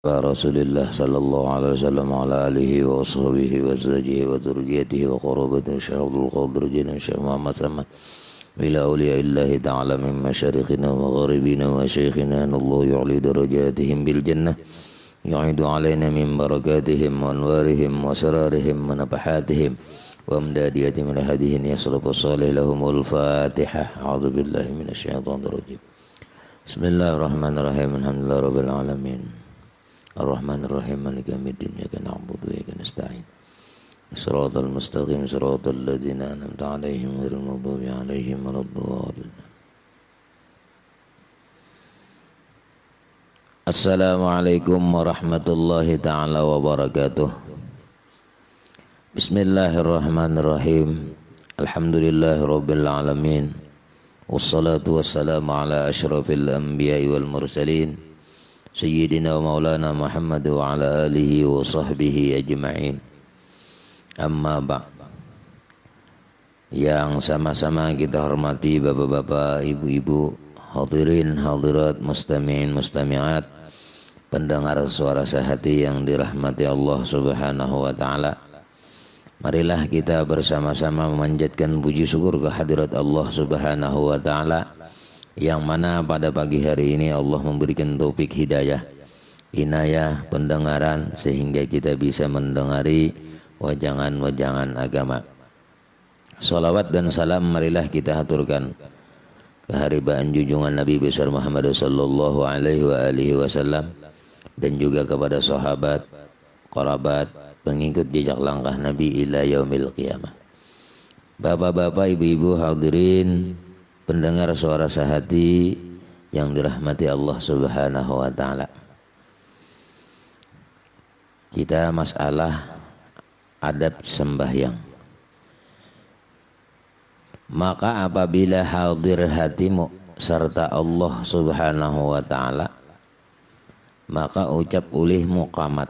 Rasulullah sallallahu alaihi wasallam ala alihi wa ashabihi wa azwajihi wa dzurriyyatihi wa qurabatihi Syekh Abdul Qadir Jilani Syekh Muhammad Samad ila awliyaillahi ta'ala min masyariqina wa magharibina wa syekhina Allah yu'li darajatihim bil jannah yu'idu alaina min barakatihim wa anwarihim wa sararihim wa nafahatihim wa amdadiyatihim min hadihin yasrafu salih lahumul fatihah. A'udzu billahi minasyaitonir rajim. Bismillahirrahmanirrahim. Alhamdulillahi rabbil alamin. Ar-Rahmanir-Rahim Maliki yaumiddin iyyaka na'budu wa iyyaka nasta'in Shiratal mustaqim shiratal ladzina an'amta 'alaihim ghairil maghdubi 'alaihim waladdallin. Assalamualaikum warahmatullahi taala wabarakatuh. Bismillahirrahmanirrahim. Alhamdulillahirabbil alamin. Wassalatu wassalamu ala asyrafil anbiya'i wal mursalin Sayyidina wa maulana Muhammad wa ala alihi wa sahbihi ajma'in. Amma ba'. Yang sama-sama kita hormati bapak-bapak, ibu-ibu, hadirin, hadirat, mustami'in, mustami'at, pendengar suara sehati yang dirahmati Allah subhanahu wa ta'ala. Marilah kita bersama-sama memanjatkan puji syukur kehadirat Allah subhanahu wa ta'ala, yang mana pada pagi hari ini Allah memberikan taufik hidayah, inayah, pendengaran sehingga kita bisa mendengari wajangan-wajangan agama. Salawat dan salam marilah kita haturkan keharibaan junjungan Nabi besar Muhammad sallallahu alaihi wasallam dan juga kepada sahabat, kerabat, pengikut jejak langkah Nabi ila yaumil qiyamah. Bapak-bapak, ibu-ibu, hadirin pendengar suara sehati yang dirahmati Allah subhanahu wa ta'ala. Kita masalah adab sembahyang. Maka apabila hadir hatimu serta Allah subhanahu wa ta'ala, maka ucap ulihmu qamat.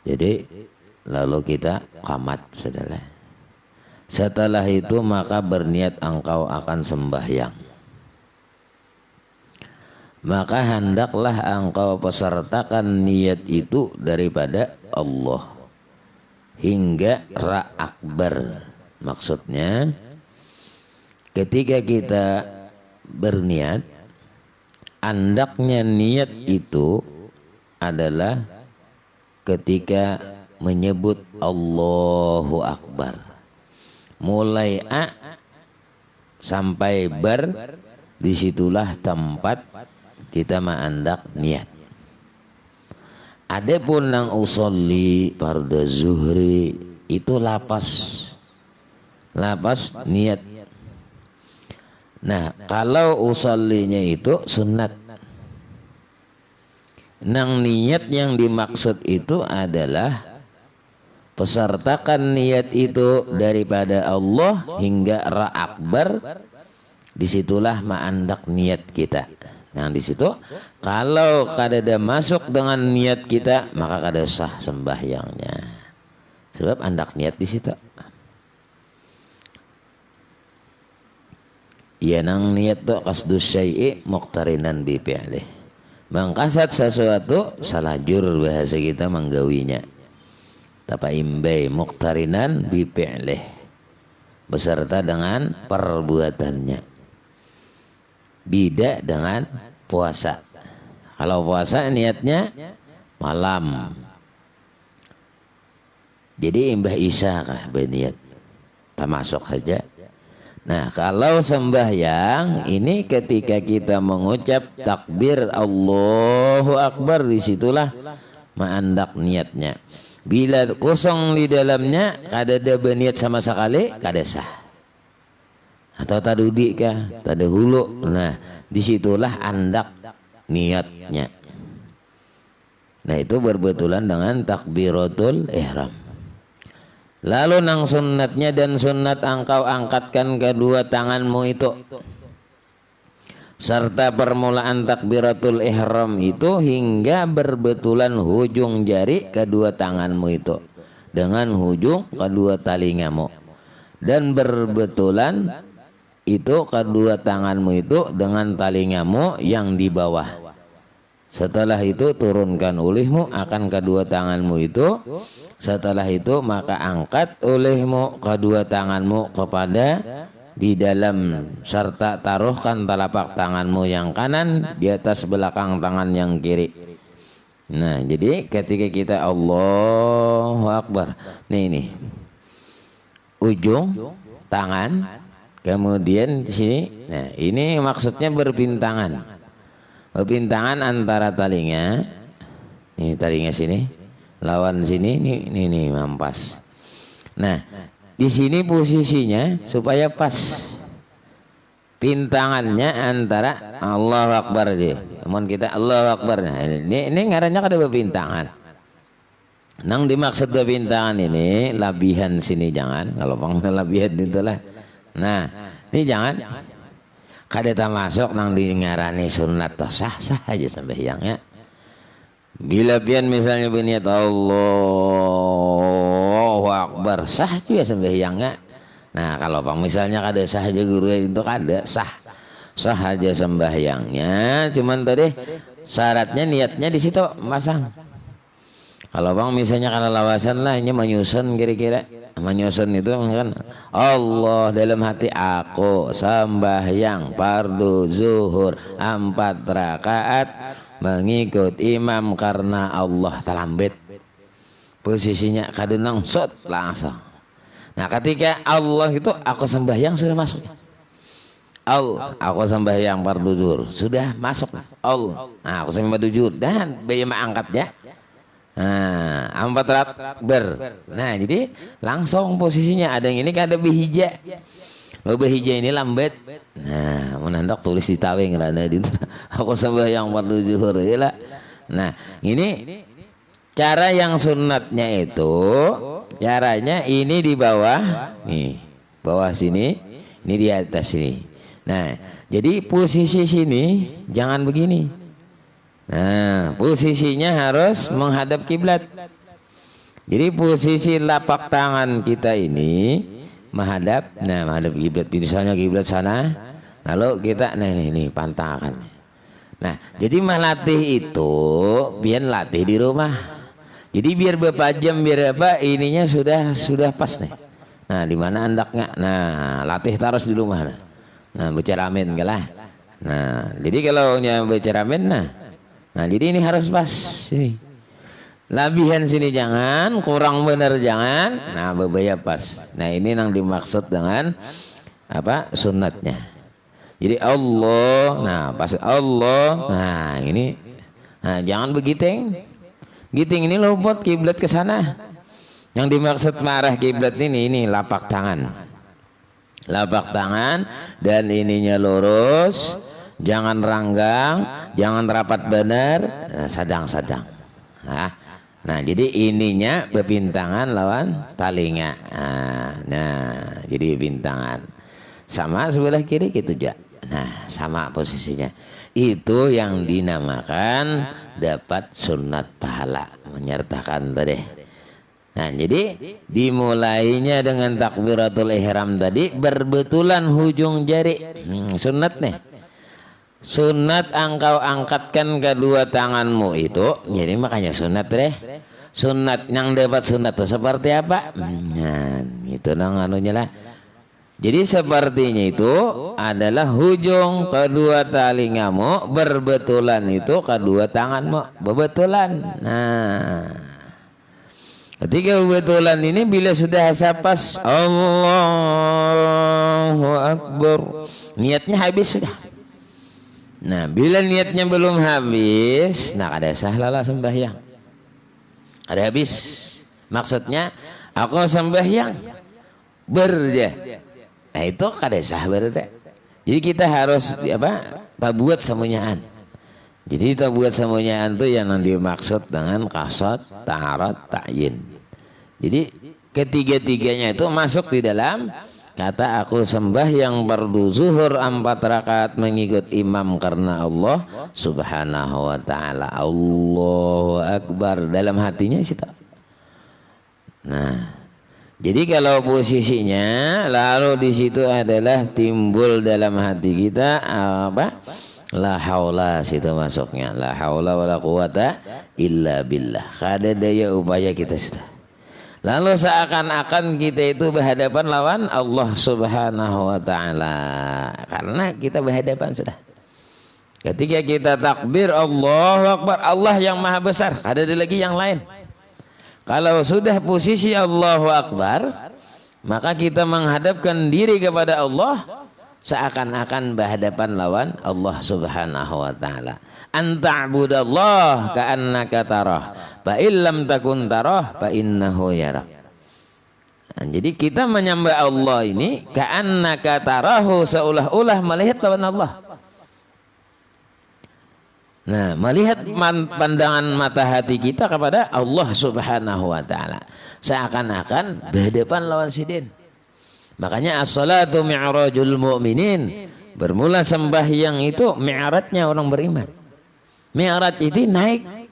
Jadi lalu kita qamat saudara. Setelah itu maka berniat engkau akan sembahyang. Maka hendaklah engkau pesertakan niat itu daripada Allah hingga ra akbar. Maksudnya ketika kita berniat, hendaknya niat itu adalah ketika menyebut Allahu Akbar. Mulai A sampai bar, disitulah tempat kita mengandak niat. Adapun nang usolli fardu zuhri itu lapas niat. Nah, kalau usollinya itu sunat. Nang niat yang dimaksud itu adalah pesertakan niat itu daripada Allah hingga ra akbar. Disitulah ma'andak niat kita. Nah disitu kalau kadada masuk dengan niat kita maka kada sah sembahyangnya. Sebab andak niat di situ. Ya nang niat tu qasdus syai'i muqtarinan bi fi'lih. Mangkasat sesuatu salajur bahasa kita menggawinya. Tapa imbai muqtarinan bi fi'lih, beserta dengan perbuatannya. Beda dengan puasa. Kalau puasa niatnya malam. Jadi imbah isya kah berniat. Tak masuk saja. Nah, kalau sembahyang ini ketika kita mengucap takbir Allahu Akbar, disitulah mengandak niatnya. Bila kosong di dalamnya kadada berniat sama sekali kada sah. Atau tadudi kah, tada hulu. Nah, disitulah andak niatnya. Nah, itu berbetulan dengan takbiratul ihram. Lalu nang sunnatnya dan sunnat engkau angkatkan kedua tanganmu itu. Serta permulaan takbiratul ihram itu hingga berbetulan hujung jari kedua tanganmu itu dengan hujung kedua talingamu, dan berbetulan itu kedua tanganmu itu dengan talingamu yang di bawah. Setelah itu turunkan olehmu akan kedua tanganmu itu. Setelah itu maka angkat olehmu kedua tanganmu kepada di dalam serta taruhkan telapak tanganmu yang kanan di atas belakang tangan yang kiri. Nah, jadi ketika kita Allahu Akbar, nih ujung tangan, kemudian di sini. Nah, ini maksudnya berpintangan. Berpintangan antara telinga. Nih telinga sini, lawan sini, nih mampas. Nah, di sini posisinya supaya pas. Pintangannya antara Allahu Akbar aja. Namun kita Allahu Akbar. Nah, ini ngarannya kada berpintangan. Nang dimaksud berpintangan ini labihan sini jangan. Kalau pang labihan itulah. Nah, ini jangan. Kada masuk nang di ngarani sunat toh sah aja sembahyangnya. Bila pian misalnya berniat Allahu Akbar sah juga sembahyangnya. Nah, kalau bang misalnya kada sah aja guru itu kada sah aja sembahyangnya. Cuman tadi syaratnya niatnya di situ masang. Kalau bang misalnya kalau lawasan lah ini menyusun kira-kira menyusun itu kan Allah dalam hati aku sembahyang fardu zuhur 4 rakaat mengikut imam karena Allah talambet. Posisinya kada nangsut langsung. Nah, ketika Allah itu aku sembahyang sudah masuk. Aku sembahyang fardu zuhur sudah masuk. Nah, aku sembahyang fardu zuhur dan bagaimana angkatnya? Nah, 4 ber. Nah, jadi langsung posisinya ada yang ini kan ada behija. Behija ini lambat. Nah, menandak tulis di taweng rada di. Aku sembahyang fardu zuhur ya. Nah, ini cara yang sunatnya itu caranya ini di bawah nih, bawah sini, ini di atas sini. Nah, jadi posisi sini jangan begini. Nah, posisinya harus menghadap kiblat. Jadi posisi lapak tangan kita ini menghadap, menghadap kiblat. Misalnya kiblat sana, lalu kita nih pantangkan. Nah, jadi melatih itu biar latih di rumah. Jadi biar berapa jam biar apa ininya sudah pas nih. Nah, di mana andaknya? Nah, latih terus di rumah. Nah, bicara amin kalah. Nah, jadi kalau bicara amin nah jadi ini harus pas sini. Labihan sini jangan, kurang benar jangan. Nah, bebaya pas. Nah, ini yang dimaksud dengan apa? Sunatnya. Jadi Allah, nah pas Allah. Nah, ini jangan begiting. Giting ini luput kiblat ke sana. Yang dimaksud marah kiblat ini lapak tangan. Lapak tangan dan ininya lurus, jangan ranggang, jangan rapat benar, sadang-sadang. Nah, jadi ininya bepintangan lawan talinga. Nah, jadi bepintangan. Sama sebelah kiri gitu juga. Nah, sama posisinya. Itu yang dinamakan dapat sunat pahala, menyertakan tadi. Nah, jadi dimulainya dengan takbiratul ihram tadi berbetulan hujung jari. Sunat nih. Sunat engkau angkatkan kedua tanganmu itu. Jadi makanya sunat deh. Sunat yang dapat sunat itu seperti apa? Nah, itu nang anunya lah. Jadi sepertinya itu adalah hujung kedua talingamu berbetulan itu kedua tanganmu berbetulan. Nah, ketika berbetulan ini bila sudah pas Allahu Akbar, niatnya habis sudah. Nah, bila niatnya belum habis, nah kada sah lala sembahyang. Kada habis. Maksudnya aku sembahyang berja. Nah, itu kada sah berarti. Jadi kita harus tabuat semuanyaan. Jadi tabuat semuanyaan itu yang dimaksud dengan qasad, ta'arad, ta'yin. Jadi ketiga-tiganya itu masuk di dalam kata aku sembahyang fardu zuhur 4 rakaat mengikut imam karena Allah Subhanahu wa taala. Allahu Akbar dalam hatinya situ. Nah, jadi kalau posisinya lalu di situ adalah timbul dalam hati kita La haula situ masuknya. La haula wala quwata illa billah. Kada daya upaya kita sudah. Lalu seakan-akan kita itu berhadapan lawan Allah Subhanahu wa taala. Karena kita berhadapan sudah. Ketika kita takbir Allahu Akbar, Allah yang maha besar, ada lagi yang lain. Kalau sudah posisi Allahu Akbar, maka kita menghadapkan diri kepada Allah seakan-akan berhadapan lawan Allah Subhanahu wa taala. Anta'budallah ka'annaka tarah, fa illam takun tarah fa innahu yarak. Nah, jadi kita menyembah Allah ini ka'annaka tarahu, seolah-olah melihat lawan Allah. Nah, melihat pandangan mata hati kita kepada Allah Subhanahu wa taala seakan-akan berhadapan lawan sidin. Makanya as-salatu mi'rajul mu'minin. Bermula sembahyang itu mi'rajnya orang beriman. Mi'raj itu naik.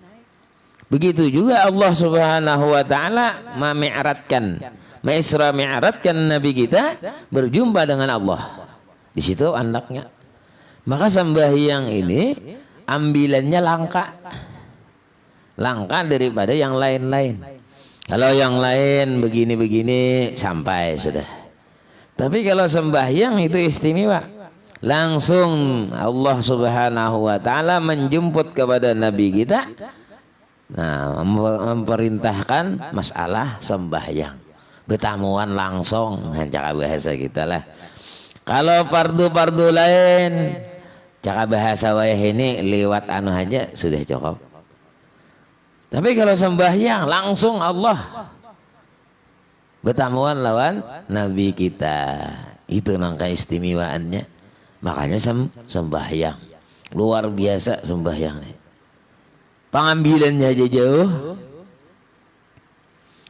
Begitu juga Allah Subhanahu wa taala memi'rajkan, Maisra mi'rajkan Nabi kita berjumpa dengan Allah. Di situ andaknya. Maka sembahyang ini ambilannya langka. Langka daripada yang lain-lain. Kalau yang lain begini-begini sampai sudah. Tapi kalau sembahyang itu istimewa. Langsung Allah Subhanahu wa taala menjemput kepada Nabi kita. Nah, memerintahkan masalah sembahyang. Bertamuan langsung, cara bahasa kita lah. Kalau fardu-fardu lain, cara bahasa wayah ini lewat anu aja sudah cukup. Tapi kalau sembahyang langsung Allah bertamuan lawan Nabi kita, itu nangka istimewaannya. Makanya sembahyang luar biasa sembahyang. Pengambilannya aja jauh,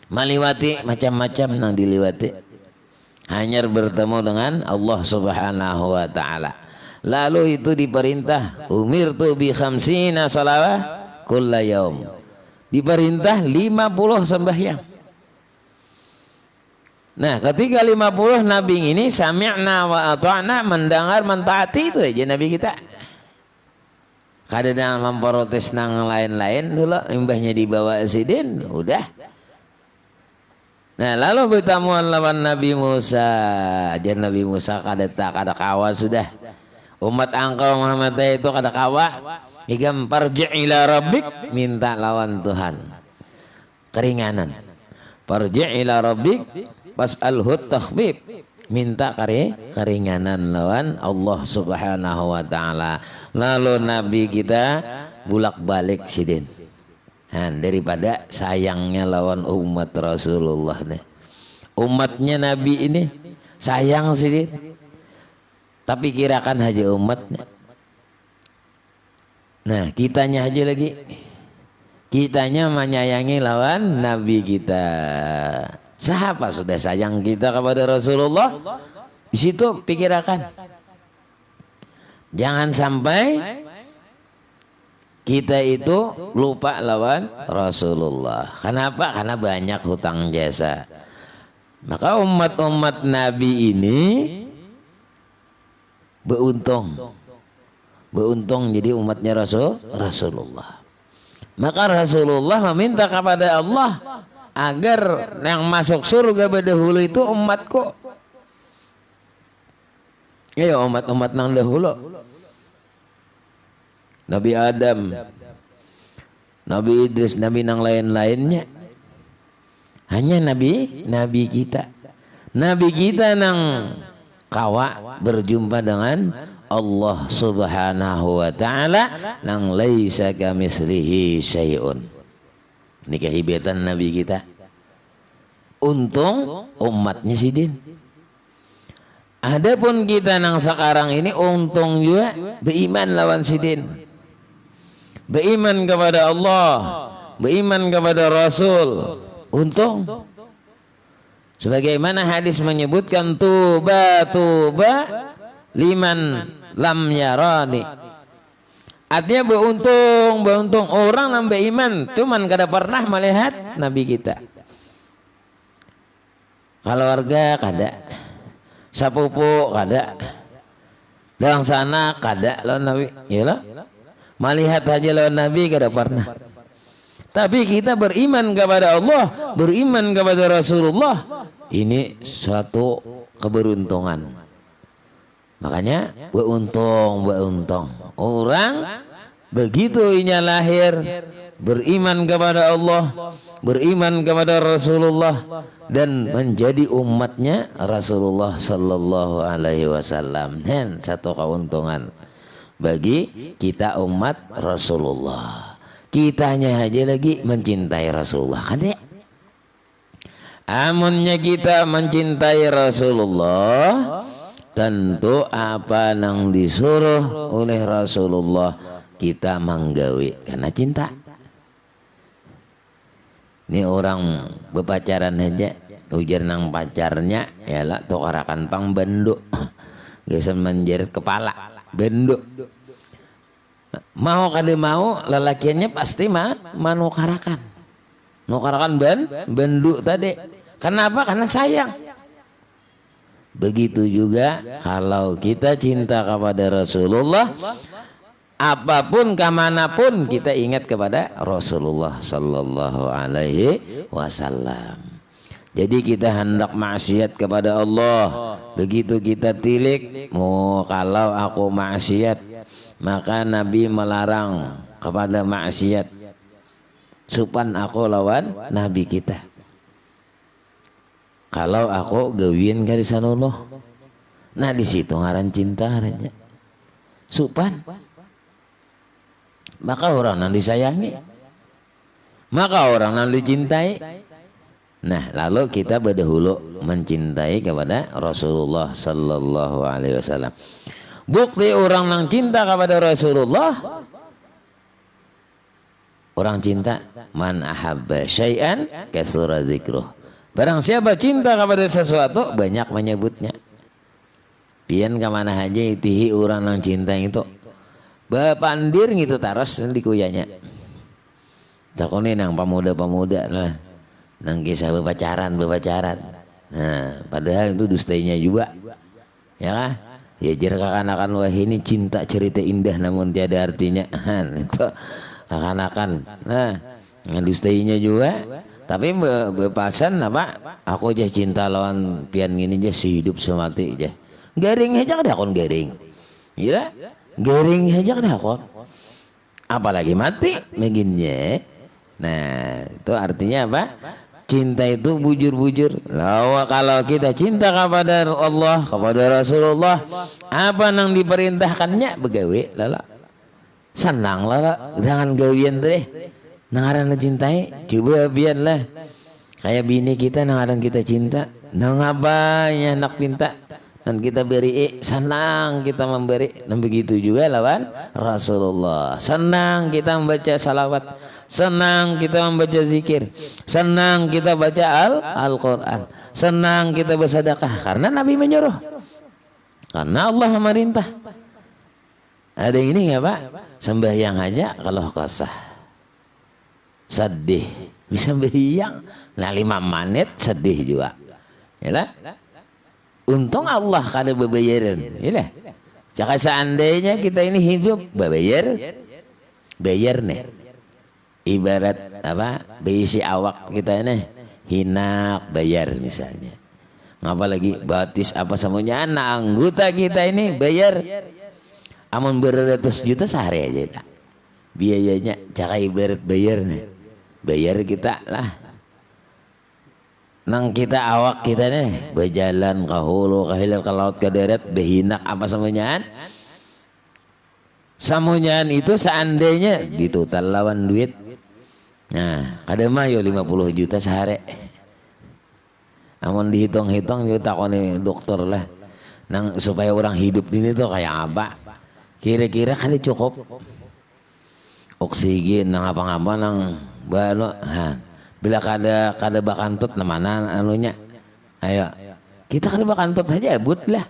meliwati macam-macam nang diliwati, hanya bertemu dengan Allah Subhanahu wa taala. Lalu itu diperintah umirtu bi khamsina salawah kulla yaum. Diperintah 50 sembahyang. Nah, ketika 50 Nabi ini sami'na wa ata'na, mendengar mentaati, itu aja Nabi kita. Kada dengan memprotes nang lain-lain dulu, imbahnya dibawa sidin, udah. Nah, lalu bertamuan lawan Nabi Musa. Aja Nabi Musa kada kawa sudah. Umat engkau Muhammad itu kada kawa. Ikam parji' ila rabbik, minta lawan Tuhan. Keringanan. Parji' ila rabbik was'alhu takhfif, minta keringanan lawan Allah Subhanahu wa taala. Lalu Nabi kita bulak-balik sidin. Nah, daripada sayangnya lawan umat Rasulullah nih. Umatnya Nabi ini sayang sidin. Tapi kirakan aja umatnya. Nah, kitanya aja lagi. Kitanya menyayangi lawan Nabi kita. Siapa sudah sayang kita kepada Rasulullah? Di situ pikirkan. Jangan sampai kita itu lupa lawan Rasulullah. Kenapa? Karena banyak hutang jasa. Maka umat-umat Nabi ini beruntung jadi umatnya Rasulullah. Maka Rasulullah meminta kepada Allah agar yang masuk surga berdahulu itu umatku. Ya umat-umat nang dahulu. Nabi Adam, Nabi Idris, Nabi nang lain-lainnya. Hanya Nabi kita. Nabi kita nang kawa berjumpa dengan Allah Subhanahu wa taala nang laisa kamislihi syai'un. Ini kehebatan Nabi kita. Untung umatnya sidin. Adapun kita nang sekarang ini untung juga beriman lawan sidin. Beriman kepada Allah, beriman kepada Rasul. Untung. Sebagaimana hadis menyebutkan tuba liman lam yarani. Artinya beruntung orang yang beriman cuman kada pernah melihat Nabi kita. Keluarga kada, sepupu kada, Dalam sana kada lawan Nabi, ya lah. Melihat aja lawan Nabi kada pernah. Tapi kita beriman kepada Allah, beriman kepada Rasulullah, ini suatu keberuntungan. Makanya beruntung orang begitu inya lahir beriman kepada Allah, beriman kepada Rasulullah dan menjadi umatnya Rasulullah sallallahu alaihi wasallam. Dan satu keuntungan bagi kita umat Rasulullah. Kitanya aja lagi mencintai Rasulullah kan ya. Amunnya kita mencintai Rasulullah, tentu apa yang disuruh oleh Rasulullah kita menggawi karena cinta. Ini orang berpacaran aja ujar nang pacarnya ya lah tukarakan pang benduk gesan menjerit kepala benduk. Mau kada mau lelakiannya pasti nukarakan benduk tadi. Kenapa? Karena sayang. Begitu juga kalau kita cinta kepada Rasulullah, apapun kemanapun kita ingat kepada Rasulullah sallallahu alaihi wasallam. Jadi kita hendak maksiat kepada Allah, begitu kita tilik, mau kalau aku maksiat, maka Nabi melarang kepada maksiat. Supan aku lawan Nabi kita. Kalau aku gawin ka di sanullah, nah di situ ngaran cinta aja. Supan. Maka orang yang disayangi, maka orang yang dicintai. Nah lalu kita berdahulu mencintai kepada Rasulullah sallallahu alaihi wasallam. Bukti orang yang cinta kepada Rasulullah, orang cinta man ahabba syai'an kasura zikruh. Barang siapa cinta kepada sesuatu banyak menyebutnya. Pian kemana aja itihi orang yang cinta itu bapandir gitu taros di kuyanya. Takoni nang pemuda-pemuda lah, nang kisah berpacaran. Nah padahal itu dustainya juga, ya kan? Ya jar kakanakan wah ini cinta cerita indah namun tiada artinya. Itu kakanakan. Nah ngedustainya juga. Tapi bepasan apa? Aku aja cinta lawan pian gini aja sehidup semati aja. Garing aja kada kon garing. Gila? Garing aja kada kon. Apalagi mati beginnya. Nah, itu artinya apa? Cinta itu bujur-bujur. Lawa kalau kita cinta kepada Allah, kepada Rasulullah, apa yang diperintahkannya begawe lala. Senang lala dengan gawian deh. Nangaran cintai, coba biarlah. Kayak bini kita nangaran kita cinta, nang apa ya nak pinta dan kita beri, senang kita memberi. Dan begitu juga lawan Rasulullah. Senang kita membaca salawat, senang kita membaca zikir, senang kita baca Al-Quran, senang kita bersedekah karena Nabi menyuruh, karena Allah memerintah. Ada ini nggak Pak? Sembahyang aja kalau kasah sedih bisa berhiang, nah 5 menit sedih juga, ya untung Allah kada bebayaran, ya jika seandainya kita ini hidup bayar nih, ibarat apa beisi awak kita ini hinak bayar misalnya, ngapa lagi batis apa semuanya anak anggota kita ini bayar, amun beratus juta sehari aja biayanya, jika ibarat bayar nih. Bayar kita lah nang kita awak kita nih berjalan ke hulu ke hilir ke laut ke darat behinak apa semuanya itu seandainya ditotal lawan duit, nah kada mah yo 50 juta sehari, amun dihitung-hitung yo takoni dokter lah nang supaya orang hidup ini tuh kayak apa kira-kira kada cukup oksigen nang apa-apa nang bano, bila kada bakantut namana anunya, ayo kita kada bakantut aja abut lah,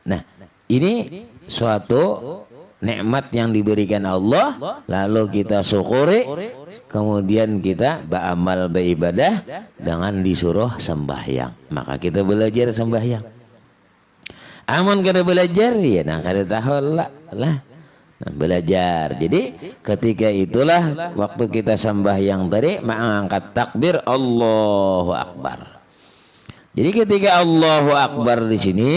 nah ini suatu nikmat yang diberikan Allah, lalu kita syukuri, kemudian kita beramal beribadah dengan disuruh sembahyang, maka kita belajar sembahyang. Amun kada belajar ya nah kada tahu lah. Nah, belajar. Jadi ketika itulah waktu kita sembahyang tadi mengangkat takbir Allahu Akbar. Jadi ketika Allahu Akbar di sini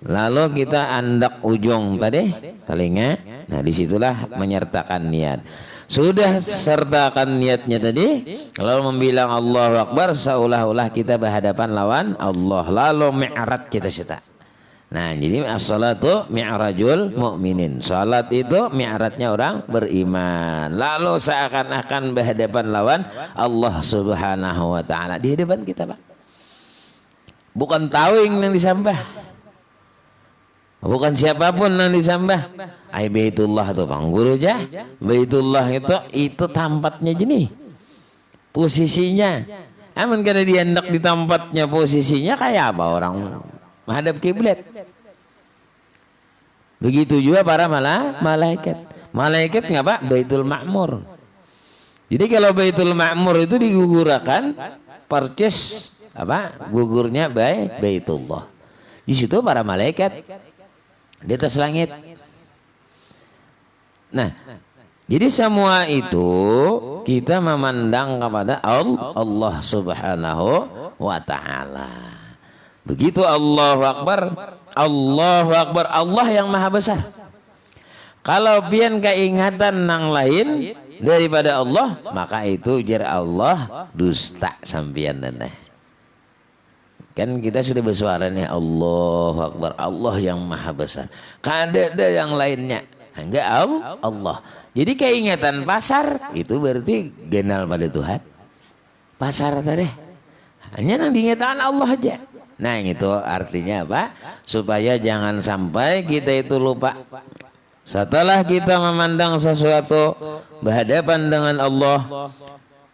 lalu kita andak ujung tadi telinga. Nah disitulah menyertakan niat. Sudah sertakan niatnya tadi, lalu membilang Allahu Akbar seolah-olah kita berhadapan lawan Allah. Lalu mi'raj kita cetak. Nah jadi as-salatu mi'rajul mu'minin. Salat itu mi'rajnya orang beriman. Lalu seakan-akan berhadapan lawan Allah Subhanahu wa taala di hadapan kita, Pak. Bukan tawing yang disembah. Bukan siapapun yang disembah. Ai Baitullah tuh Bang Guru aja. Baitullah itu tempatnya jenih. Posisinya. Amun kada diandak di tempatnya posisinya kayak apa orang menghadap kiblat. Begitu juga para malaikat. Malaikat nggak Pak? Baitul Ma'mur. Jadi kalau Baitul Ma'mur itu digugurkan percis apa? Gugurnya Baitullah. Di situ para malaikat di atas langit. Nah, jadi semua itu kita memandang kepada Allah Subhanahu wa taala. Begitu Allahu Akbar, Allahu Akbar, Allah yang maha besar. Kalau pian keingatan nang lain daripada Allah, maka itu jar Allah dusta sampian deneh. Kan kita sudah bersuara nih Allahu Akbar, Allah yang maha besar. Kada ada yang lainnya. Enggak Allah. Jadi keingatan pasar itu berarti kenal pada Tuhan. Pasar tadi. Hanya yang diingatan Allah aja. Nah itu artinya apa? Supaya jangan sampai kita itu lupa. Setelah kita memandang sesuatu berhadapan dengan Allah,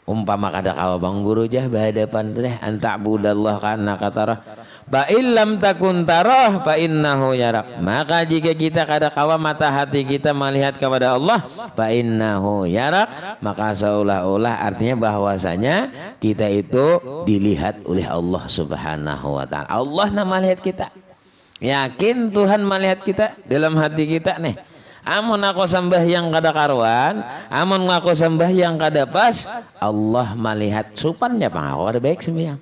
umpama kada kawa Bang Guru jah berhadapan teh anta'budallah kana katarah fa illam takun tarah fa innahu yarak. Maka jika kita kada kawa mata hati kita melihat kepada Allah fa innahu yarak, maka seolah-olah artinya bahwasanya kita itu dilihat oleh Allah Subhanahu wa taala. Allah nama melihat kita. Yakin Tuhan melihat kita dalam hati kita nih. Amun aku sembahyang kada karuan, amun aku sembahyang kada pas, Allah melihat supannya Bang aku kada baik sembahyang.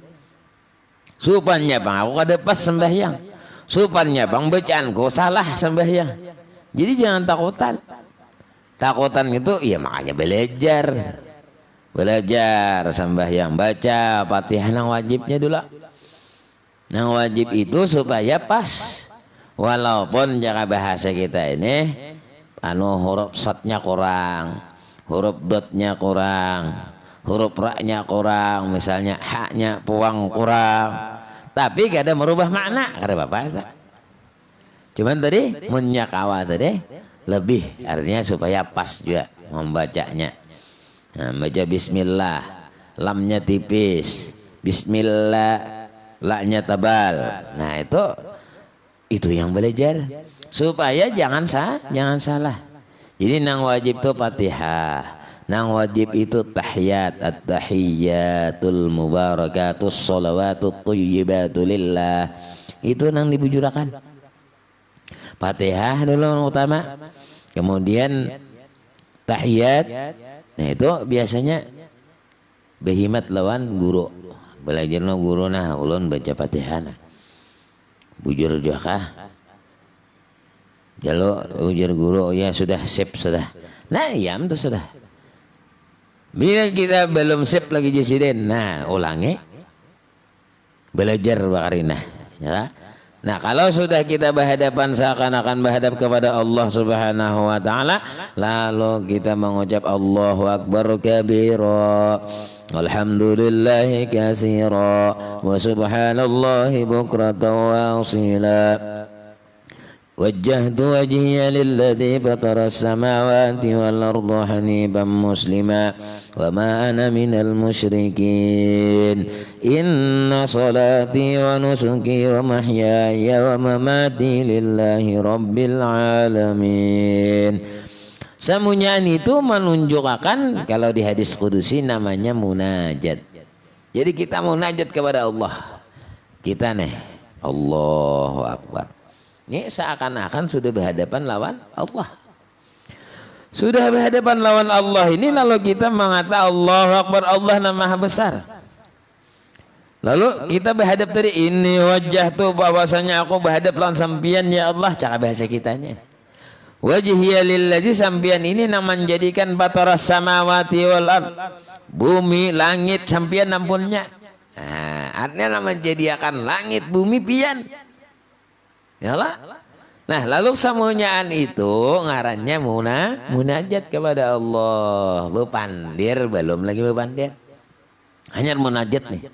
Supannya Bang aku kada pas sembahyang. Supannya Bang bacaanku salah sembahyang. Jadi jangan takutan. Takutan itu ya makanya belajar. Belajar sembahyang, baca Fatihah nang wajibnya dulu. Nang wajib itu supaya pas. Walaupun jaga bahasa kita ini huruf satnya kurang, huruf dotnya kurang, huruf ra-nya kurang, misalnya haknya puang kurang, tapi gak ada merubah makna kada apa-apa. Cuman tadi menyakawa tadi lebih artinya supaya pas juga membacanya. Nah, baca bismillah, lamnya tipis, bismillah, la-nya tebal. Nah itu yang belajar. Supaya jangan salah. Jadi nang wajib itu Fatihah, nang wajib itu tahiyat, at-tahiyyatul mubarakatus shalawatut thayyibatu lillah. Itu nang dibujurakan. Fatihah dulu yang utama. Kemudian tahiyat. Nah itu biasanya behimat lawan guru. Belajarnya guru nah ulun baca Fatihah. Bujur juga kalau ujar guru ya sudah sip sudah. Nah ya itu sudah. Bila kita belum sip lagi jasiden, nah ulangi. Belajar bakarina. Ya. Nah kalau sudah kita berhadapan seakan-akan berhadap kepada Allah Subhanahu wa taala, lalu kita mengucap Allahu Akbar kabira. Alhamdulillahi katsira wa subhanallahi bukratan wa asila. وجهت وجهي للذي فطر السماوات والأرض حنيفا مسلما وما أنا من المشركين إن صلاتي ونسكي ومحياي ومماتي لله رب العالمين. Semuanya itu menunjukkan kalau di hadis kudusi namanya munajat. Jadi kita munajat kepada Allah. Kita nih Allahu Akbar. Ini seakan-akan sudah berhadapan lawan Allah. Sudah berhadapan lawan Allah ini lalu kita mengatakan Allahu Akbar, Allah Maha Besar. Lalu kita berhadap tadi ini wajah tuh bahwasanya aku berhadap lawan sampian ya Allah, cara bahasa kitanya. Wajhiya lillazi, sampian ini nang menjadikan bataras samawati wal ard, bumi langit sampian nampunnya. Nah, artinya nang menjadikan langit bumi pian. Yalah. Nah, lalu samunyaan itu ngarannya munajat kepada Allah. Bepandir belum lagi bepandir. Hanya munajat nih.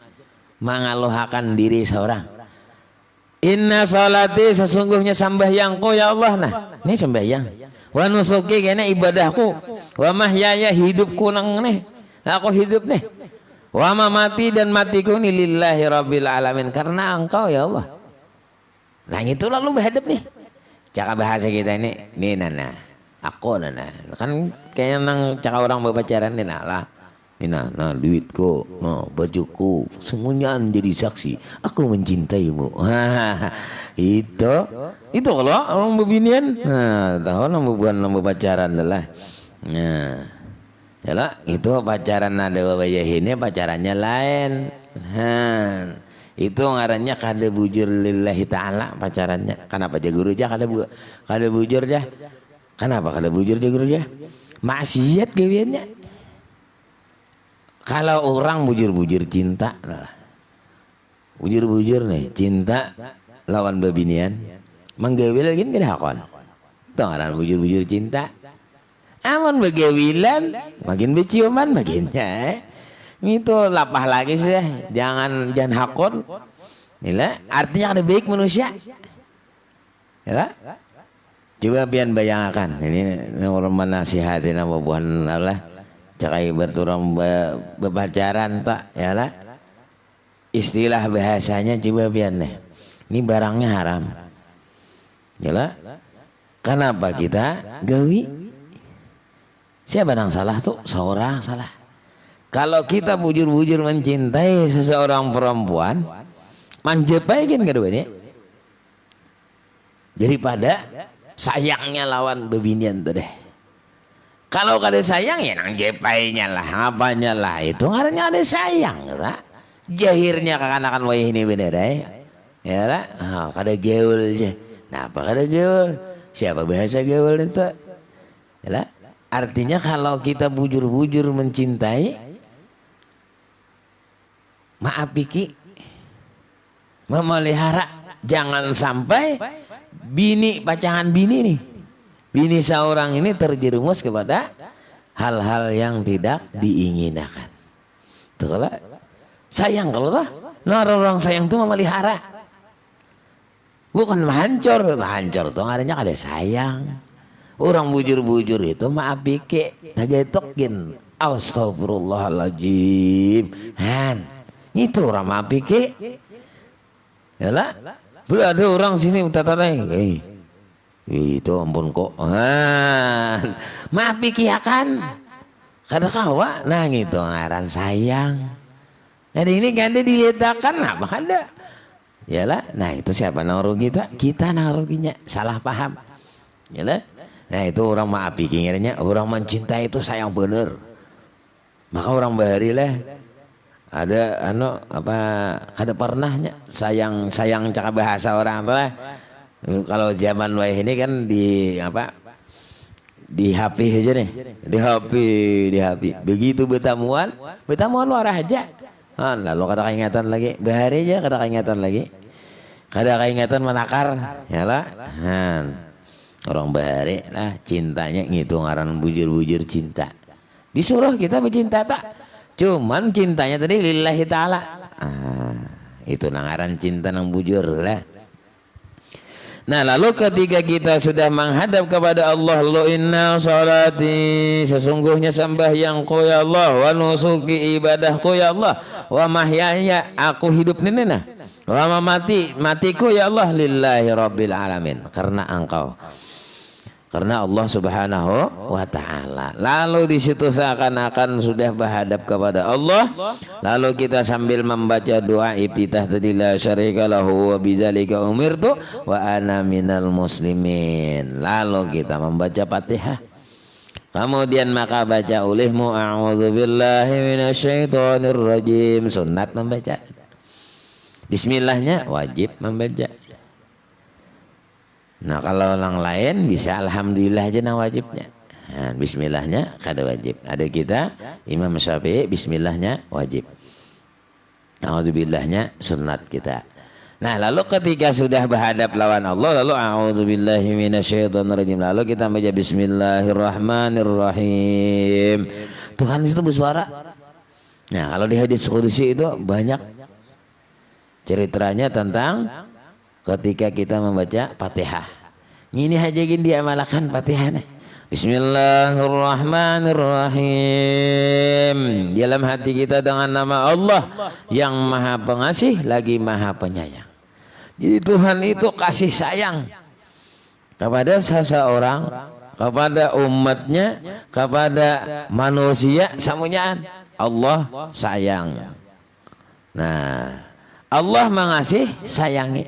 Mengaluhakan diri seorang. Inna salati, sesungguhnya sembahyangku ya Allah. Nah, ini sembahyang. Wa nusuki, kena ibadahku. Wa mahyaya, hidupku nang nih. Nah, aku hidup nih. Wa mamati, dan matiku ini lillahi rabbil alamin, karena engkau ya Allah. Nah, itu lalu berhadap nih. Cara bahasa kita ini nana. Aku nana. Kan kayaknya nang cara orang berpacaran nih lah. Nina, nah duitku, no bajuku, semuanya jadi saksi. Aku mencintaimu. Itu kalau orang berbinian, nah tahu orang pacaran lah. Nah, yalah itu pacaran ada wabaya ini pacarannya lain. Itu ngarannya kada bujur lillahi ta'ala pacarannya. Kenapa aja guru aja kada bujur aja? Kenapa kada bujur aja guru aja? Maksiat gawiannya. Kalau orang bujur-bujur cinta, bujur-bujur nih cinta lawan babinian, menggawil lagi nggak hakon. Tahu orang bujur-bujur cinta, aman begawilan, makin beciuman makinnya. Itu lapah lagi sih, jangan hakon. Inilah artinya ada baik manusia. Ya, coba pian bayangkan ini orang menasihatin apa bukan Allah. Cakai berturang berpacaran tak ya lah, istilah bahasanya coba biar nih, ini barangnya haram ya lah. Kenapa kita gawi? Siapa yang salah tuh? Seorang salah. Kalau kita bujur-bujur mencintai seseorang perempuan, manjepain keduanya daripada sayangnya lawan bebinian tuh deh. Kalau kada sayang ya nang jepainya lah, apanya lah, itu ngarannya ada sayang, tak? Jahirnya kekanakan wayah ini bener ya lah, kada gaul je. Nah apa kada gaul? Siapa bahasa gaul itu? Ya lah, artinya kalau kita bujur-bujur mencintai, maaf piki, memelihara, jangan sampai bini pacangan bini nih. Bini seorang ini terjerumus kepada hal-hal yang tidak diinginkan. Tuh kalau sayang kalau tuh, nah orang sayang tuh memelihara, bukan hancur tuh adanya kada sayang. Orang bujur-bujur itu maaf pike, tagatokin, astagfirullahaladzim, itu orang maaf pike, yalah, ada orang sini tatarai, itu ampun kok, maaf pikiakan, kada kawa, nah gitu ngaran sayang. Jadi ini ganti diletakkan apa ada, yalah. Nah itu siapa naruh kita naruhnya salah paham, yalah. Nah itu orang maaf pikirnya, orang mencintai itu sayang bener. Maka orang bahari lah, ada kada pernahnya sayang cara bahasa orang lah. Kalau zaman wayah ini kan di HP aja nih, di HP. Begitu betamuan luar aja. Lalu kada keingatan lagi, bahari aja kada keingatan lagi, kada keingatan menakar, ya lah. Orang bahari lah cintanya ngitung ngaran bujur-bujur cinta. Disuruh kita bercinta tak, cuman cintanya tadi lillahi ta'ala. Itu nangaran cinta nang bujur lah. Nah lalu ketika kita sudah menghadap kepada Allah, lu inna salati, sesungguhnya sembahyangku ya Allah, wa nusuki ibadahku ya Allah, wa mahyaya, aku hidup ini nah, wa matiku ya Allah lillahi rabbil alamin, karena engkau. karena Allah Subhanahu wa taala. Lalu di situ seakan-akan sudah berhadap kepada Allah, lalu kita sambil membaca doa iftitah tadi, la syarika lahu wa bidzalika umirtu wa ana minal muslimin. Lalu kita membaca Fatihah. Kemudian maka baca olehmu a'udzubillahi minasyaitonir rajim. Sunat membaca. Bismillahnya wajib membaca. Nah kalau orang lain bisa alhamdulillah aja nah wajibnya. Nah, bismillahnya kada wajib. Ada kita Imam Syafi'i bismillahnya wajib. A'udzubillahnya sunat kita. Nah lalu ketika sudah berhadap lawan Allah, lalu a'udzubillahi minasyaitonirrajim, lalu kita baca bismillahirrahmanirrahim. Tuhan itu bersuara. Nah kalau di hadis qudsi itu banyak ceritanya tentang ketika kita membaca Fatihah. Ini aja gini diamalkan Fatihah. Bismillahirrahmanirrahim. Dalam hati kita dengan nama Allah yang Maha Pengasih lagi Maha Penyayang. Jadi Tuhan itu kasih sayang kepada seseorang, kepada umatnya, kepada manusia semuanya. Allah sayang. Nah, Allah mengasihi, sayangi.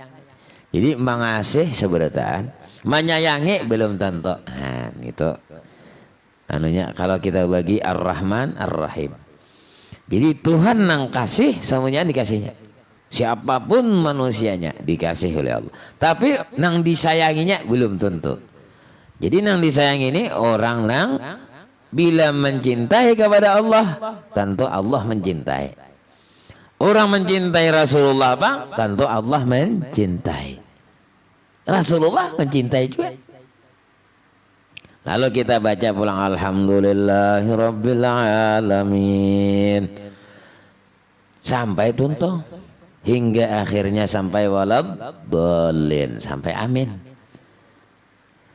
Jadi mengasihi seberataan, menyayangi belum tentu. Nah, itu anunya kalau kita bagi Ar-Rahman Ar-Rahim. Jadi Tuhan nang kasih semuanya dikasihnya. Siapapun manusianya dikasih oleh Allah. Tapi nang disayanginya belum tentu. Jadi nang disayangi ini orang nang bila mencintai kepada Allah, tentu Allah mencintai. Orang mencintai Rasulullah Bang, tentu Allah mencintai. Rasulullah mencintai juga. Lalu kita baca pulang alhamdulillahirabbil alamin sampai tuntung hingga akhirnya sampai waladhdallin, sampai amin.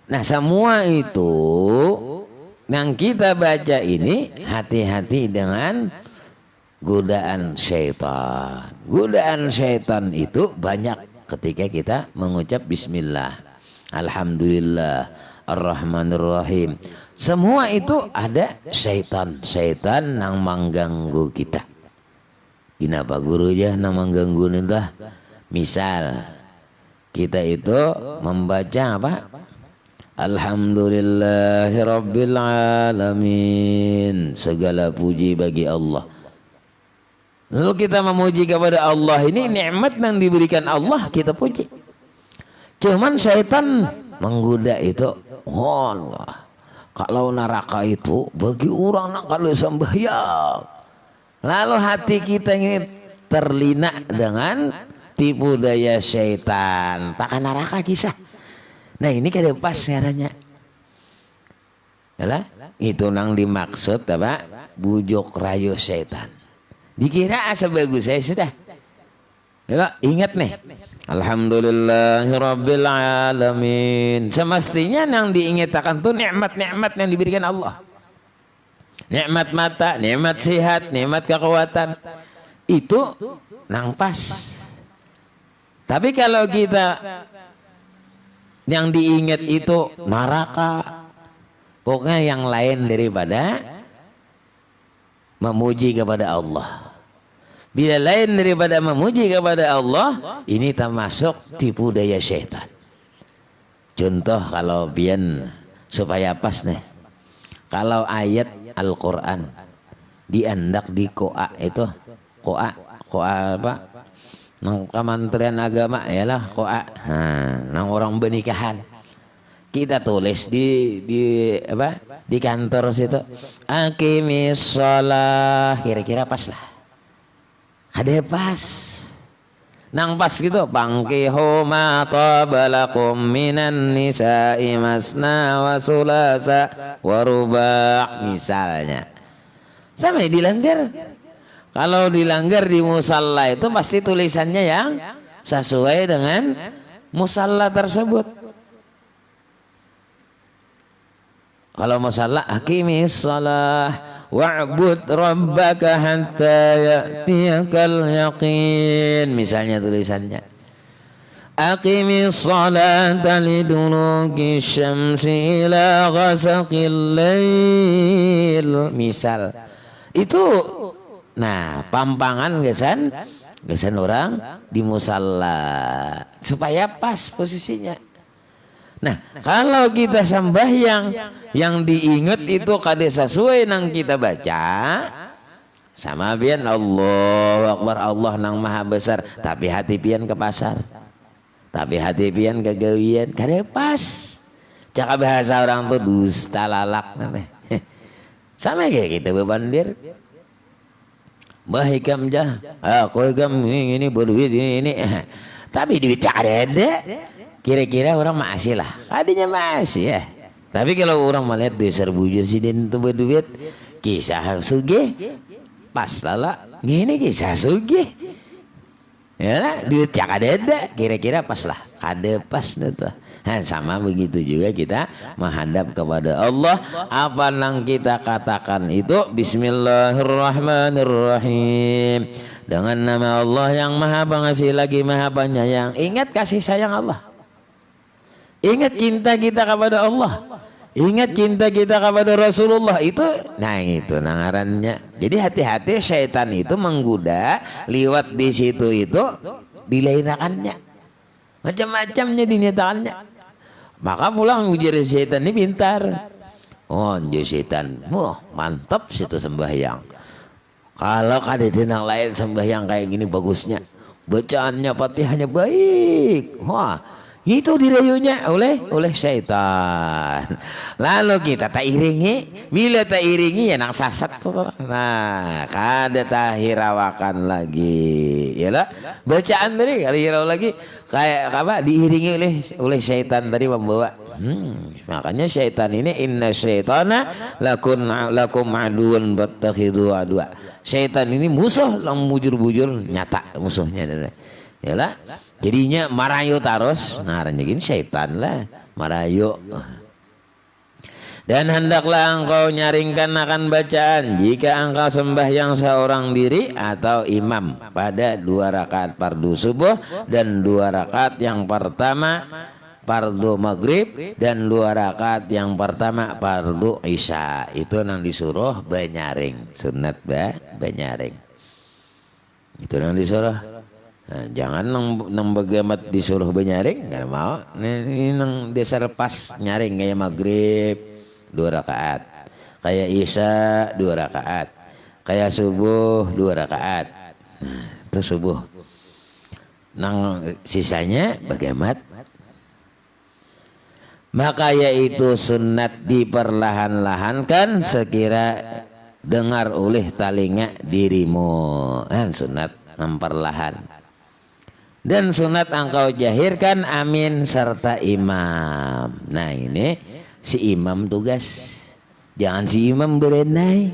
Nah semua itu yang kita baca ini hati-hati dengan godaan syaitan. Godaan syaitan itu banyak ketika kita mengucap bismillah, alhamdulillah, ar-rahmanir-rahim. Semua itu ada syaitan. Syaitan yang mengganggu kita. Kenapa guru aja yang mengganggu entah. Misal kita itu membaca apa? Alhamdulillahirabbil alamin. Segala puji bagi Allah. Lalu kita memuji kepada Allah, ini nikmat yang diberikan Allah kita puji. Cuman syaitan menggoda itu. Oh Allah, kalau neraka itu bagi orang nak kalau sembahyang. Lalu hati kita ini terlinak dengan tipu daya syaitan. Takkan neraka kisah. Nah ini kada pas caranya. Yalah, itu nang dimaksud apa? Bujuk rayu syaitan. Dikira asa bagus saya sudah. Ya, ingat nih. Alhamdulillahirabbil alamin. Semestinya yang diingatkan tuh nikmat-nikmat yang diberikan Allah. Nikmat mata, nikmat sehat, nikmat kekuatan. Itu nang pas. Tapi kalau kita yang diingat itu neraka, pokoknya yang lain daripada memuji kepada Allah. Bila lain daripada memuji kepada Allah, ini termasuk tipu daya syaitan. Contoh kalau biar supaya pas nih. Kalau ayat Al-Quran diandak di koa itu, koa apa? Nang Kementerian Agama yalah koa. Nang orang bernikahan. Kita tulis di apa? Di kantor situ. Aqimis shalah. Kira-kira pas lah. Ada pas. Nang pas gitu. Pankihu ma tabalakum minan nisa'i masna wa sulasa wa ruba' misalnya. Sama dilanggar. Kalau dilanggar di musalla itu pasti tulisannya yang sesuai dengan musalla tersebut. Kalau musalla aqimis shalah wa'bud rabbaka hatta ya'tiyakal yaqin misalnya tulisannya. Aqimis salata liduluki syamsi ila ghasaqil lail. Misal itu, nah pampangan gesan orang di musalla supaya pas posisinya. Nah kalau kita sembahyang yang diingat itu kade sesuai nang kita baca, sama pian Allahu Akbar, Allah nang maha besar, tapi hati pian ke pasar, tapi hati pian ke gawian, kade pas. Cakap bahasa orang tuh dusta lalak nanti. Sama kayak gitu bebandir. Bahikam jah, aku ini berduit ini. Tapi duit ada. Kira-kira orang masih lah, adanya masih ya. Tapi kalau orang melihat dasar bujur si den itu berduit, kisah sugih, pas lala, gini kisah sugih. Ya lah, duit ada, kira-kira pas lah, ada pas itu. Nah, sama begitu juga kita menghadap kepada Allah. Apa yang kita katakan itu Bismillahirrahmanirrahim, dengan nama Allah yang maha pengasih lagi maha penyayang. Ingat kasih sayang Allah, ingat cinta kita kepada Allah, ingat cinta kita kepada Rasulullah itu. Nah itu nangarannya. Jadi hati-hati, syaitan itu menggoda liwat di situ itu dilainakannya, macam-macamnya dinyatakannya. Maka pulang ujar syaitan ini pintar. Oh ujar syaitan, wah mantap situ sembahyang. Kalau ada tinang lain sembahyang kayak gini bagusnya, bacaannya Fatihahnya baik, wah itu dirayunya oleh syaitan. Lalu kita tak iringi, bila tak iringi ya nang sasat tuh. Nah kada tahirawakan lagi, ya lah bacaan tadi kali hirau lagi kayak apa diiringi oleh syaitan tadi membawa. Makanya syaitan ini inna syaitana lakum aduun battakhidhu adwa. Syaitan ini musuh yang bujur-bujur nyata musuhnya. Ya lah. Jadinya marayo taros, nah ranjagin syaitan lah marayo. Dan hendaklah engkau nyaringkan akan bacaan jika engkau sembahyang seorang diri atau imam pada 2 rakaat fardu subuh dan 2 rakaat yang pertama fardu maghrib dan 2 rakaat yang pertama fardu isya. Itu nang disuruh banyaring, sunat banyaring. Itu nang disuruh. Nah, jangan nang bagamat disuruh banyaring nggak mau. Ini nang dasar pas nyaring kayak maghrib 2 rakaat, kayak isya 2 rakaat, kayak subuh 2 rakaat. Nah, itu subuh. Nang sisanya bagamat. Maka yaitu sunat diperlahan-lahankan sekira dengar oleh talinga dirimu. Sunat memperlahan. Dan sunat engkau jahirkan amin serta imam. Nah ini si imam tugas. Jangan si imam berenai.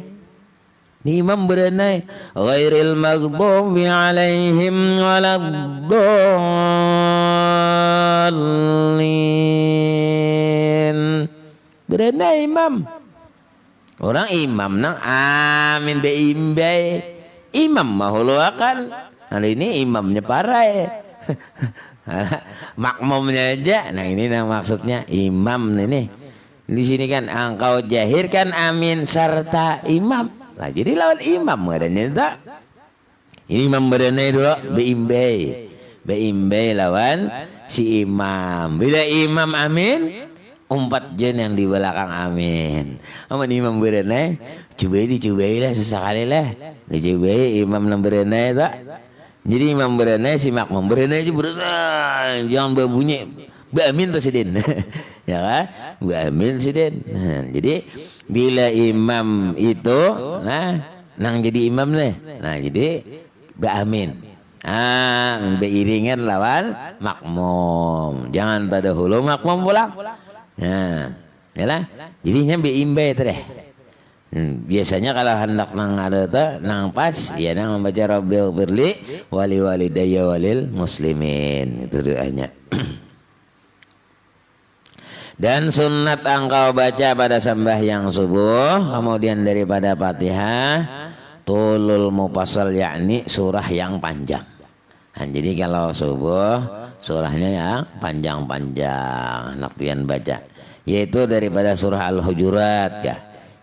Ni imam berenai. Ghairil maghdubi alaihim waladdallin. Berenai imam. Orang imam nang amin be imbe. Imam mahuluakan. Hari ini imamnya parah. Makmumnya aja. Nah ini yang maksudnya imam ini. Di sini kan engkau jahirkan amin serta imam. Nah jadi lawan imam adanya tak. Ini imam berenai dulu beimbe lawan si imam. Bila imam amin 4 jen yang di belakang amin. Aman imam berenai dicobai lah sesekali lah. Dicobai imam yang berenai tak. Jadi imam berenai si makmum berenai aja berenai, jangan berbunyi Amin tuh sidin. Ya kan? Amin sidin. Nah, jadi bila imam itu nang jadi imam nih. Nah, jadi amin. Beiringan lawan makmum. Jangan pada hulu makmum pulang. Nah, yalah. Jadinya beimbe teh. Biasanya kalau hendak nang ada tuh nang pas ya nang membaca Rabbil firli wali walidayya walil muslimin, itu doanya. Dan sunat engkau baca pada sembahyang subuh kemudian daripada Fatihah tulul mufassal, yakni surah yang panjang. Nah, jadi kalau subuh surahnya yang panjang-panjang anak pian baca, yaitu daripada surah Al-Hujurat ya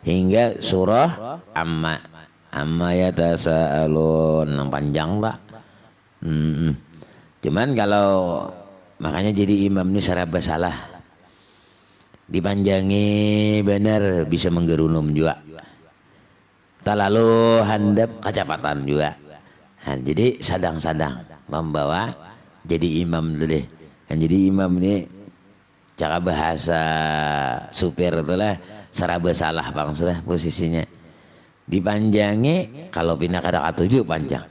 hingga surah Amma yatasaalun, yang panjang Pak. Cuman kalau makanya jadi imam ini serba salah, dipanjangi benar bisa menggerunum juga, terlalu handap kecepatan juga. Nah, jadi sadang-sadang membawa jadi imam dulu deh. Kan jadi imam ini cara bahasa supir itulah serba salah bang, sudah posisinya dipanjangi kalau pindah ke rakaat 7 panjang,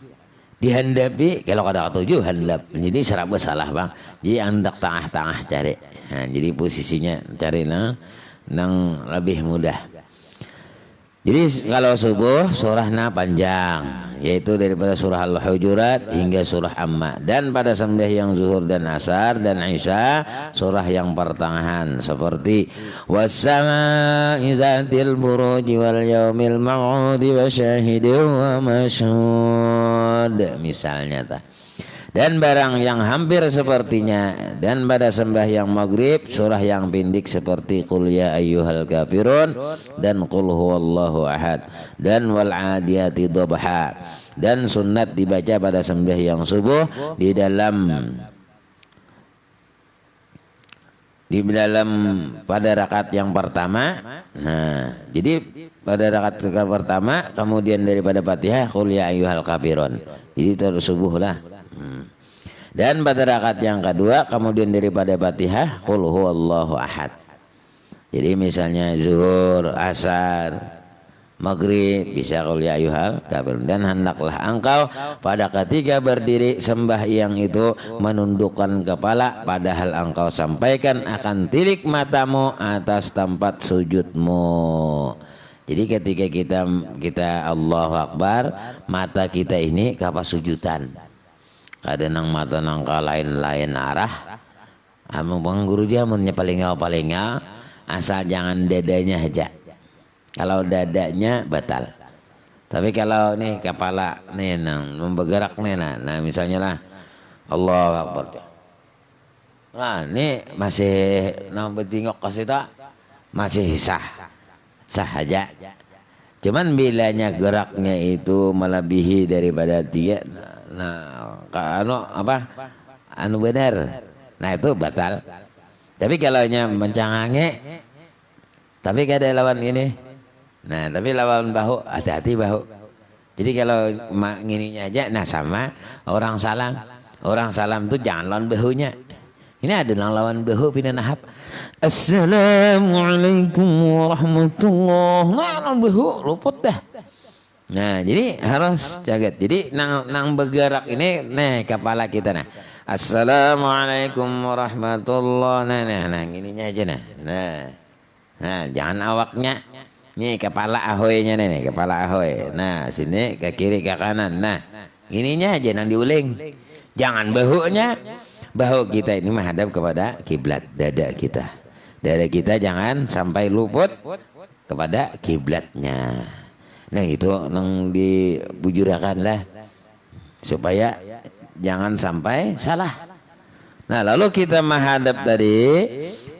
dihandapi kalau ke rakaat 7 handap, jadi serba salah bang. Jadi andak tengah-tengah cari. Nah, jadi posisinya cari nang lebih mudah. Jadi kalau subuh surahnya panjang, yaitu daripada surah Al-Hujurat hingga surah Amma. Dan pada sembahyang zuhur dan asar dan isya surah yang pertengahan seperti was-samaa'i dzatil buruji wal yaumil maw'udi wa syahidin wa masyhud misalnya ta. Dan barang yang hampir sepertinya. Dan pada sembahyang maghrib surah yang pendek seperti qul ya ayyuhal kafirun dan qul huwallahu ahad dan wal adiyati dhabha. Dan sunat dibaca pada sembahyang subuh di dalam pada rakaat yang pertama. Nah, jadi pada rakaat yang pertama kemudian daripada Fatihah qul ya ayyuhal kafirun. Jadi terus subuh lah. Dan pada rakaat yang kedua kemudian daripada Fatihah qul huwallahu ahad. Jadi misalnya zuhur, asar, maghrib bisa qul ya ayyuhal kafirun. Dan hendaklah engkau pada ketika berdiri sembahyang itu menundukkan kepala padahal engkau sampaikan akan tilik matamu atas tempat sujudmu. Jadi ketika kita Allahu Akbar, mata kita ini kapas sujudan. Kadang nang mata nangka lain-lain arah. Amu bang guru dia munnya paling asal jangan dadanya aja. Kalau dadanya batal. Tapi kalau nih kepala nih nang bergerak nih nah misalnya lah Allahu Akbar. Nah ini masih nang bertingok ke situ masih sah aja. Cuman bilanya geraknya itu melebihi daripada dia. Nah, anu benar. Nah itu batal. Tapi kalau nya mencangange, tapi kada lawan ini. Nah, tapi lawan bahu, hati-hati bahu. Jadi kalau ngininya aja, nah sama orang salam. Orang salam tuh jangan lawan bahunya. Ini ada yang lawan bahu pindah nahap. Assalamualaikum warahmatullahi wabarakatuh. Nah, lawan bahu luput dah. Nah jadi harus jaga. Jadi nang bergerak ini kepala kita nah. Assalamualaikum warahmatullahi wabarakatuh. Nah ininya aja nah jangan awaknya. Nih kepala ahoynya nih kepala ahoy. Nah sini ke kiri ke kanan. Nah ininya aja nang diuling. Jangan bahunya. Bahu kita ini menghadap kepada kiblat dada kita. Dada kita jangan sampai luput kepada kiblatnya. Nah itu nang dibujurakan lah supaya jangan sampai salah. Nah lalu kita menghadap tadi,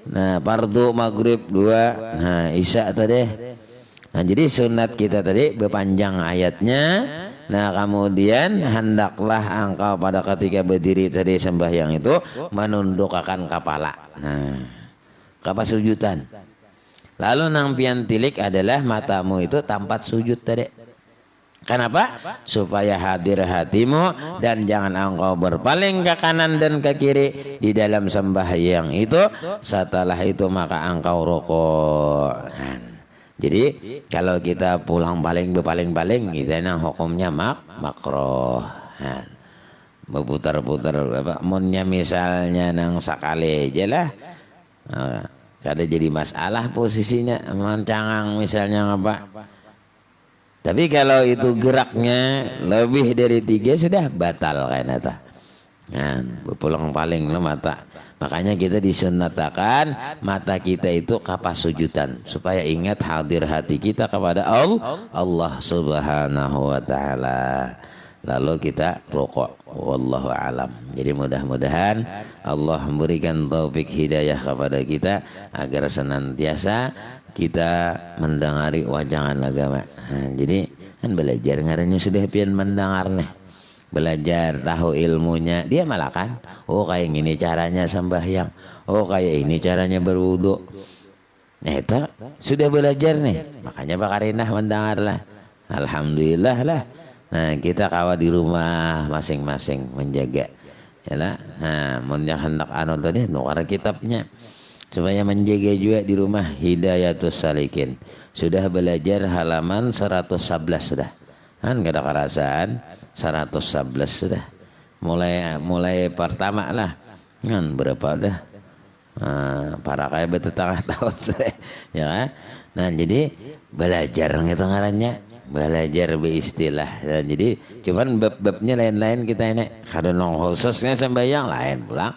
nah fardu maghrib 2, nah isya tadi. Nah jadi sunat kita tadi berpanjang ayatnya. Nah kemudian hendaklah engkau pada ketika berdiri tadi sembahyang itu menundukkan kepala. Nah kapas sujudan. Lalu nang pian tilik adalah matamu itu tempat sujud tadi. Kenapa? Supaya hadir hatimu dan jangan engkau berpaling ke kanan dan ke kiri di dalam sembahyang itu. Setelah itu maka engkau rukuk. Jadi kalau kita berpaling-paling kita nang hukumnya makruh. Berputar-putar munnya misalnya nang sakali aja lah. Kada jadi masalah posisinya mencangang misalnya apa. Tapi kalau itu geraknya lebih dari 3 sudah batal kayak nata. Nah, berpulang paling lo mata. Makanya kita disunatakan mata kita itu kapas sujudan supaya ingat hadir hati kita kepada Allah Subhanahu wa taala. lalu kita rukuk. Wallahu alam. Jadi mudah-mudahan Allah memberikan taufik hidayah kepada kita agar senantiasa kita mendengari wajangan agama. Nah, jadi kan belajar ngarannya sudah pian mendengar nih. Belajar tahu ilmunya, dia malah kan, oh kayak gini caranya sembahyang, oh kayak ini caranya berwudu. Nah itu sudah belajar nih, makanya Pak Karinah mendengar lah. Alhamdulillah lah. Nah kita kawa di rumah masing-masing menjaga, ya lah. Nah menjak hendak anu tadi nukar kitabnya supaya menjaga juga di rumah. Hidayatus Salikin sudah belajar halaman 111 sudah. Kan gak ada kerasaan 111 sudah. Mulai pertama lah. Kan berapa dah? Para kayak bertetangga tahun sudah, ya kan? Nah jadi belajar gitu ngarannya. Belajar beristilah. Dan jadi cuman bab-babnya lain-lain kita ini. Kada nong khususnya sembahyang lain pulang.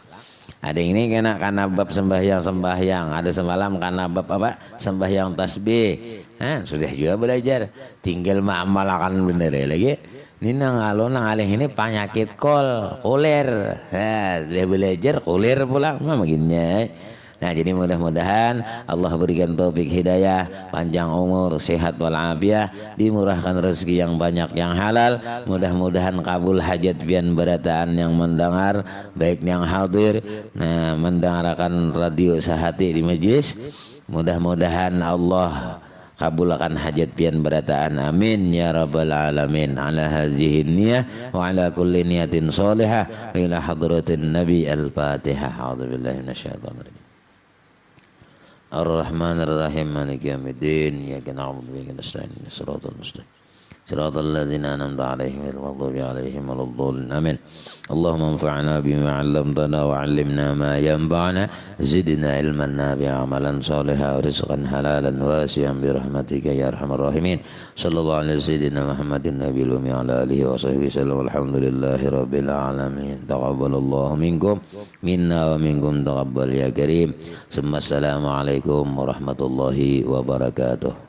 Ada ini karena bab sembahyang, ada semalam karena bab apa? Sembahyang tasbih. Nah, sudah juga belajar. Tinggal mengamalkan bener lagi. Ini nang alih ini penyakit koler. Nah, dia belajar koler pulang mah begini. Nah, jadi mudah-mudahan Allah berikan taufik hidayah, panjang umur, sehat walafiat, dimurahkan rezeki yang banyak yang halal. Mudah-mudahan kabul hajat pian berataan yang mendengar, baik yang hadir, nah mendengarkan radio sehati di majlis. Mudah-mudahan Allah kabulkan hajat pian berataan, amin ya rabbal alamin. Ala hazihi niyah wa ala kulli niyatin salihah ila hadratin nabi al-fatihah. A'udzubillahi minasyaitonir rajim. Ar-Rahman Ar-Rahim Maliki Yaumiddin. Iyyaka na'budu wa iyyaka nasta'in. Shiratal mustaqim. Shiratal ladzina an'amta 'alaihim ghairil maghdubi 'alaihim waladdallin. Amin. Allahumma anfa'na bima 'allamtana wa 'allimna ma yanfa'una. Zidna ilman nafi'an, 'amalan shalihan, wa rizqan halalan wasi'an bi rahmatika ya arhamar rahimin. Sallallahu alaihi sayyidina Muhammadin nabiyil ummi wa ala alihi wa sahbihi sallam. Alhamdulillahi rabbil alamin. Taqabbalallahu minkum minna wa minkum taqabbal ya karim. Assalamualaikum warahmatullahi wabarakatuh.